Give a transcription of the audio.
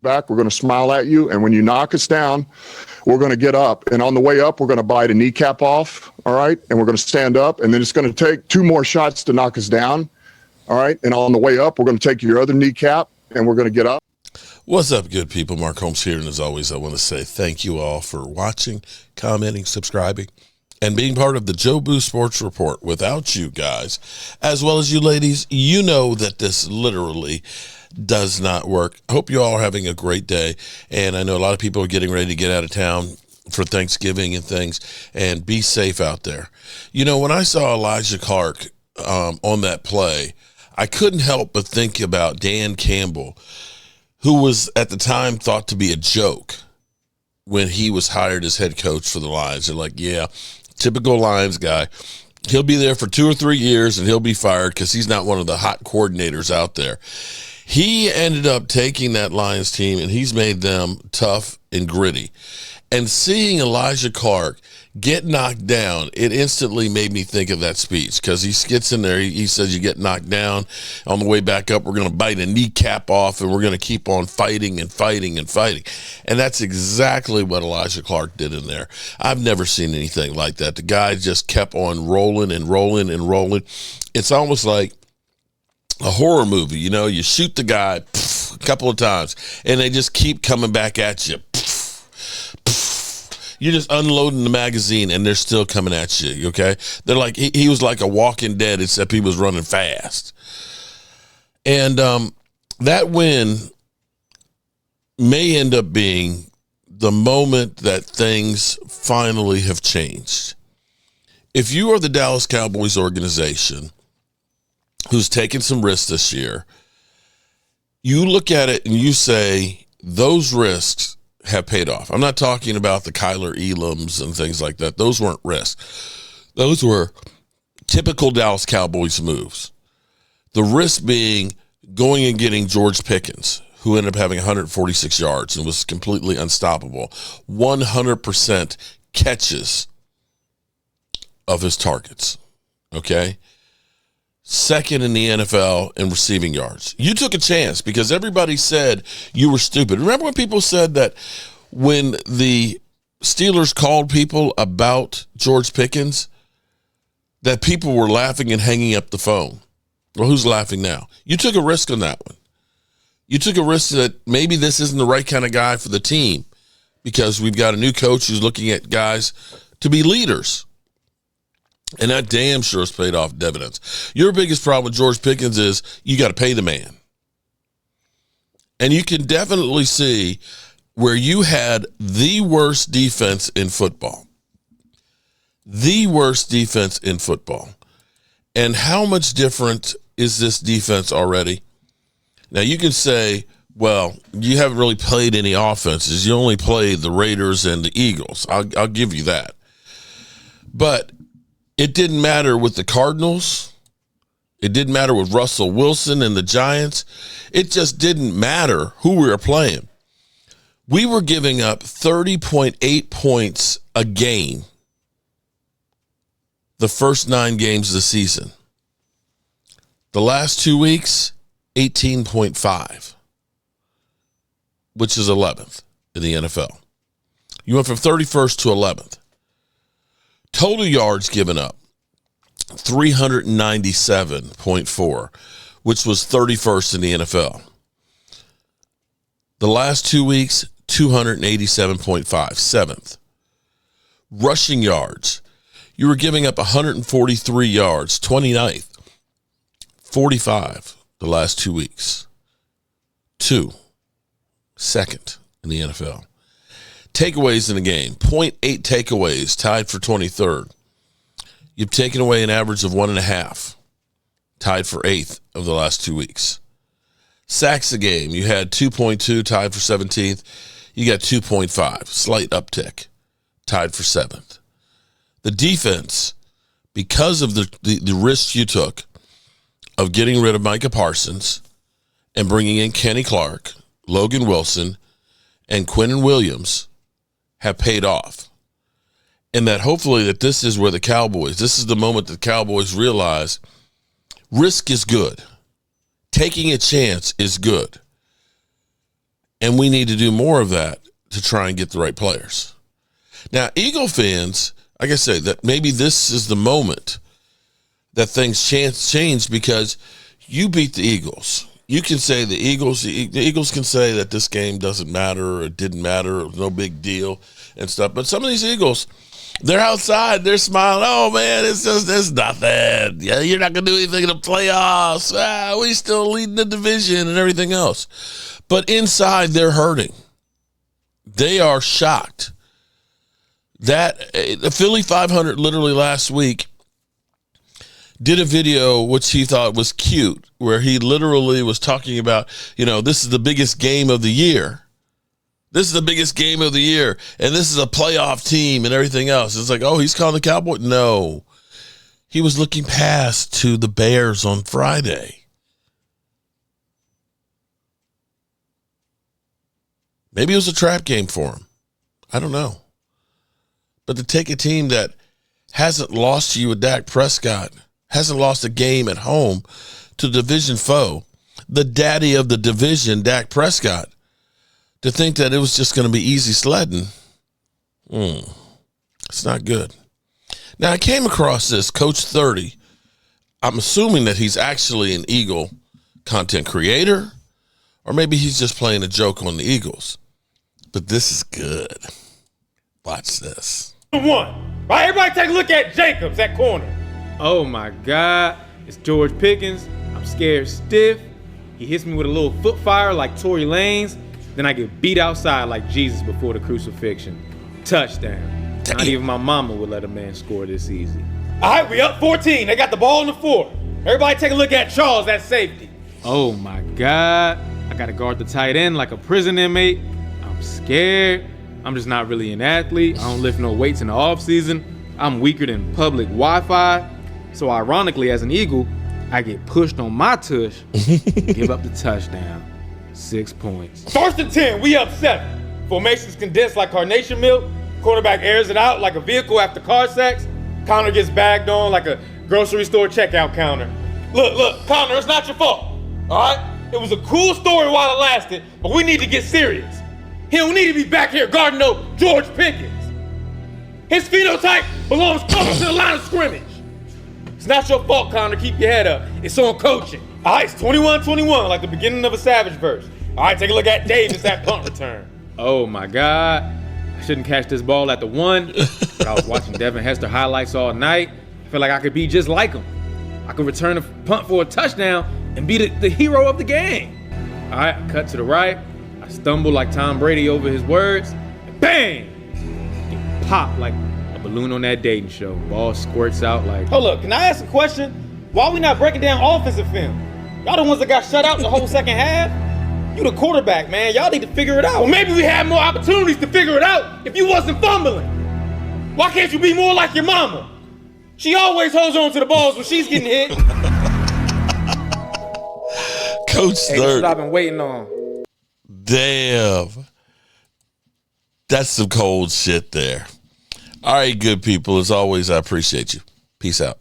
back. We're going to smile at you. And when you knock us down, we're going to get up. And on the way up, we're going to bite a kneecap off. All right. And we're going to stand up. And then it's going to take 2 more shots to knock us down. All right. And on the way up, we're going to take your other kneecap and we're going to get up. What's up, good people? Mark Holmes here. And as always, I want to say thank you all for watching, commenting, subscribing, and being part of the Joe Boo Sports Report. Without you guys, as well as you ladies, you know that this literally does not work. I hope you all are having a great day. And I know a lot of people are getting ready to get out of town for Thanksgiving and things, and be safe out there. You know, when I saw Elijah Clark on that play, I couldn't help but think about Dan Campbell, who was at the time thought to be a joke when he was hired as head coach for the Lions. They're like, yeah, typical Lions guy. He'll be there for 2 or 3 years and he'll be fired because he's not one of the hot coordinators out there. He ended up taking that Lions team and he's made them tough and gritty. And seeing Elijah Clark get knocked down, it instantly made me think of that speech because he gets in there. He says, you get knocked down. On the way back up, we're going to bite a kneecap off and we're going to keep on fighting and fighting and fighting. And that's exactly what Elijah Clark did in there. I've never seen anything like that. The guy just kept on rolling and rolling and rolling. It's almost like a horror movie. You know, you shoot the guy a couple of times and they just keep coming back at you. You're just unloading the magazine and they're still coming at you, okay? They're like, he was like a Walking Dead, except he was running fast. And that win may end up being the moment that things finally have changed. If you are the Dallas Cowboys organization who's taken some risks this year, you look at it and you say, those risks have paid off. I'm not talking about the Kyler Elams and things like that. Those weren't risks. Those were typical Dallas Cowboys moves. The risk being going and getting George Pickens, who ended up having 146 yards and was completely unstoppable. 100% catches of his targets. Okay? Second in the NFL in receiving yards. You took a chance because everybody said you were stupid. Remember when people said that when the Steelers called people about George Pickens, that people were laughing and hanging up the phone? Well, who's laughing now? You took a risk on that one. You took a risk that maybe this isn't the right kind of guy for the team because we've got a new coach who's looking at guys to be leaders. And that damn sure has paid off dividends. Your biggest problem with George Pickens is you got to pay the man. And you can definitely see where you had the worst defense in football. The worst defense in football. And how much different is this defense already? Now, you can say, well, you haven't really played any offenses. You only played the Raiders and the Eagles. I'll give you that. But it didn't matter with the Cardinals. It didn't matter with Russell Wilson and the Giants. It just didn't matter who we were playing. We were giving up 30.8 points a game the first 9 games of the season. The last 2 weeks, 18.5, which is 11th in the NFL. You went from 31st to 11th. Total yards given up, 397.4, which was 31st in the NFL. The last 2 weeks, 287.5, 7th. Rushing yards, you were giving up 143 yards, 29th. 45 the last 2 weeks. 2nd in the NFL. Takeaways in the game, 0.8 takeaways, tied for 23rd. You've taken away an average of 1.5, tied for 8th of the last 2 weeks. Sacks a game, you had 2.2, tied for 17th. You got 2.5, slight uptick, tied for 7th. The defense, because of the risks you took of getting rid of Micah Parsons and bringing in Kenny Clark, Logan Wilson, and Quinnen Williams, have paid off. And that hopefully that this is where this is the moment that the Cowboys realize risk is good. Taking a chance is good. And we need to do more of that to try and get the right players. Now, Eagle fans, like I said, that maybe this is the moment that things change because you beat the Eagles. You can say the Eagles can say that this game doesn't matter or it didn't matter, it was no big deal and stuff. But some of these Eagles, they're outside, they're smiling. Oh man, it's nothing. Yeah, you're not gonna do anything in the playoffs. We still lead the division and everything else. But inside, they're hurting. They are shocked. That the Philly 500 literally last week did a video which he thought was cute, where he literally was talking about, this is the biggest game of the year. This is the biggest game of the year, and this is a playoff team and everything else. It's like, oh, he's calling the Cowboys? No. He was looking past to the Bears on Friday. Maybe it was a trap game for him. I don't know. But to take a team that hasn't lost to you with Dak Prescott, hasn't lost a game at home to division foe, the daddy of the division, Dak Prescott, to think that it was just going to be easy sledding, it's not good. Now, I came across this, Coach 30. I'm assuming that he's actually an Eagle content creator, or maybe he's just playing a joke on the Eagles. But this is good. Watch this. One. Right, everybody take a look at Jacobs at corner. Oh my God, it's George Pickens. I'm scared stiff. He hits me with a little foot fire like Tory Lanez. Then I get beat outside like Jesus before the crucifixion. Touchdown. Damn. Not even my mama would let a man score this easy. All right, we up 14. They got the ball on the 4. Everybody take a look at Charles at safety. Oh my God, I gotta guard the tight end like a prison inmate. I'm scared. I'm just not really an athlete. I don't lift no weights in the off season. I'm weaker than public Wi-Fi. So ironically, as an Eagle, I get pushed on my tush and give up the touchdown. 6 points. 1st and 10, we up 7. Formations condensed like carnation milk. Quarterback airs it out like a vehicle after car sex. Connor gets bagged on like a grocery store checkout counter. Look, Connor, it's not your fault. All right? It was a cool story while it lasted, but we need to get serious. He don't need to be back here guarding no George Pickens. His phenotype belongs closer to the line of scrimmage. It's not your fault, Connor. Keep your head up. It's on coaching. All right, it's 21-21, like the beginning of a Savage verse. All right, take a look at Davis at punt return. Oh my God, I shouldn't catch this ball at the 1, but I was watching Devin Hester highlights all night. I feel like I could be just like him. I could return a punt for a touchdown and be the hero of the game. All right, I cut to the right. I stumble like Tom Brady over his words. And bang! Get popped like a balloon on that dating show. Ball squirts out like... Hold up, can I ask a question? Why are we not breaking down offensive film? Y'all the ones that got shut out the whole second half? You the quarterback, man. Y'all need to figure it out. Well, maybe we had more opportunities to figure it out if you wasn't fumbling. Why can't you be more like your mama? She always holds on to the balls when she's getting hit. Coach Hey, 30. that's what I've been waiting on. Damn. That's some cold shit there. All right, good people. As always, I appreciate you. Peace out.